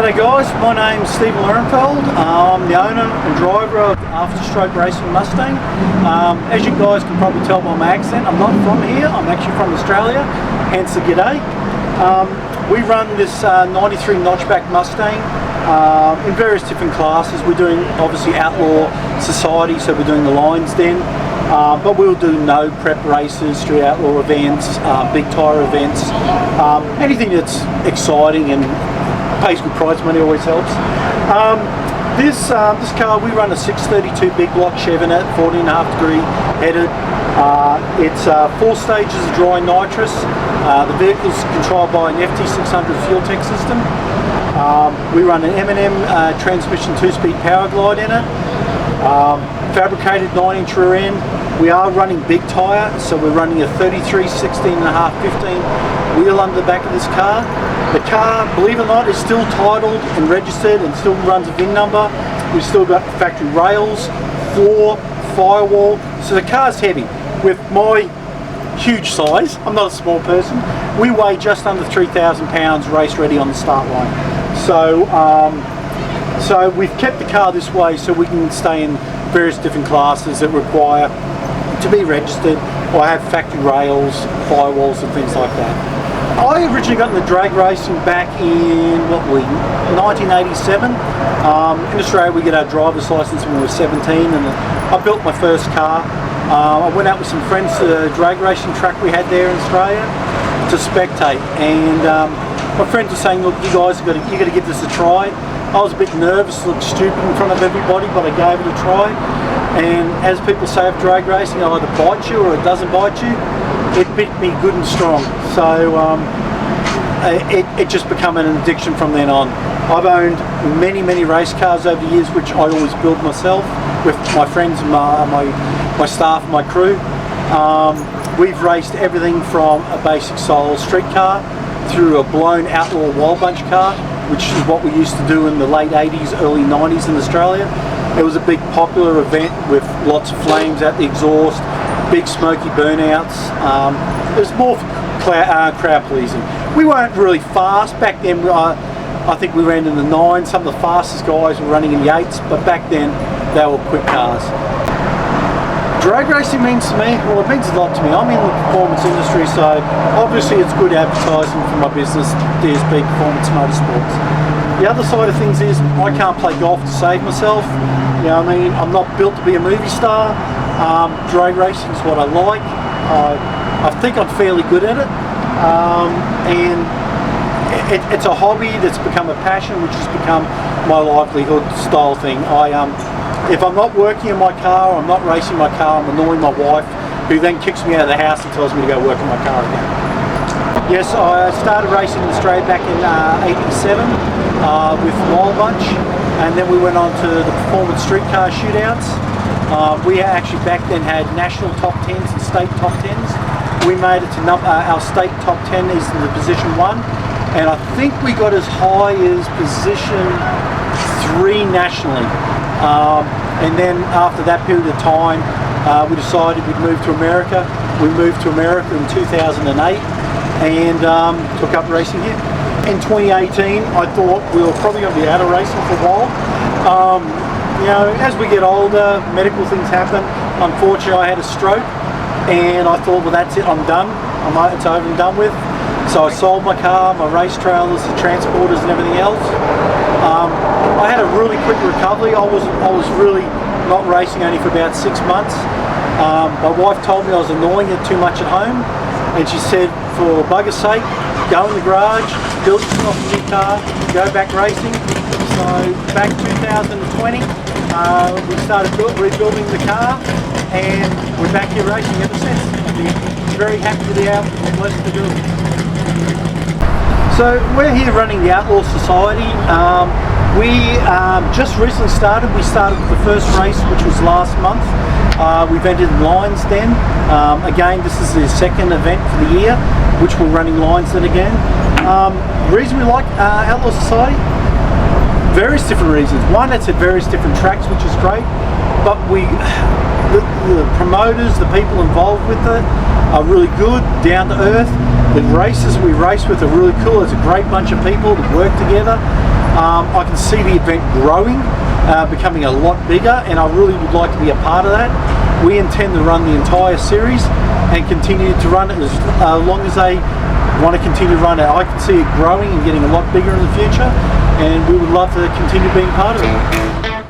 G'day guys, my name's Stephen Ehrenfeld. I'm the owner and driver of After Stroke Racing Mustang. As you guys can probably tell by my accent, I'm not from here, I'm actually from Australia, hence the g'day. We run this 93 notchback Mustang in various different classes. We're doing obviously outlaw society, so we're doing the Lions Den, but we'll do no prep races, street outlaw events, big tyre events, anything that's exciting and pays good prize money always helps. This car, we run a 632 big block Chevrolet, 14.5 degree headed. It's 4 stages of dry nitrous. The vehicle's controlled by an FT600 fuel tech system. We run an M&M transmission 2-speed power glide in it. Fabricated 9-inch rear end. We are running big tyre, so we're running a 33, 16.5, 15 wheel under the back of this car. The car, believe it or not, is still titled and registered and still runs a VIN number. We've still got factory rails, floor, firewall, so the car's heavy. With my huge size, I'm not a small person, we weigh just under 3,000 pounds race ready on the start line. So we've kept the car this way so we can stay in various different classes that require to be registered or have factory rails, firewalls and things like that. I originally got into drag racing back in 1987. In Australia we get our driver's license when we were 17, and I built my first car. I went out with some friends to the drag racing track we had there in Australia to spectate, and my friends were saying, look, you guys you got to give this a try. I was a bit nervous, looked stupid in front of everybody, but I gave it a try. And as people say of drag racing, it either bites you or it doesn't bite you. It bit me good and strong. So it just became an addiction from then on. I've owned many race cars over the years, which I always build myself with my friends and my staff and my crew. We've raced everything from a basic style street car through a blown outlaw wild bunch car, which is what we used to do in the late 80s, early 90s in Australia. It was a big popular event with lots of flames out the exhaust, big smoky burnouts. It was more crowd pleasing. We weren't really fast back then. I think we ran in the 9s. Some of the fastest guys were running in the 8s, but back then they were quick cars. Drag racing means to me, well, it means a lot to me. I'm in the performance industry, so obviously it's good advertising for my business, DSB Performance Motorsports. The other side of things is I can't play golf to save myself. You know what I mean? I'm not built to be a movie star. Drag racing is what I like. I think I'm fairly good at it. And it's a hobby that's become a passion, which has become my livelihood style thing. If I'm not working in my car, I'm not racing my car, I'm annoying my wife, who then kicks me out of the house and tells me to go work in my car again. Yes, I started racing in Australia back in '87 with Wild Bunch, and then we went on to the performance street car shootouts. We actually back then had national top 10s and state top 10s. We made it to our state top 10 is in the position 1, and I think we got as high as position 3 nationally. And then after that period of time, we decided we'd move to America. We moved to America in 2008 and took up racing here. In 2018, I thought we were probably going to be out of racing for a while. You know, as we get older, medical things happen. Unfortunately, I had a stroke, and I thought, well, that's it, I'm done. It's over and done with. So I sold my car, my race trailers, the transporters and everything else. I had a really quick recovery. I was really not racing only for about 6 months. My wife told me I was annoying it too much at home, and she said, for bugger's sake, go in the garage, build yourself a new car, go back racing. So back 2020, we started rebuilding the car, and we're back here racing ever since. I'm very happy to be out and blessed to do it. So we're here running the Outlaw Society. We just recently started. We started with the first race, which was last month. We've entered Lions Den. Again, this is the second event for the year, which we're running Lions Den again. The reason we like Outlaw Society? Various different reasons. One, it's at various different tracks, which is great. But the promoters, the people involved with it, are really good, down to earth. The races we race with are really cool. There's a great bunch of people that work together. I can see the event growing, becoming a lot bigger, and I really would like to be a part of that. We intend to run the entire series and continue to run it as long as they want to continue to run it. I can see it growing and getting a lot bigger in the future, and we would love to continue being part of it.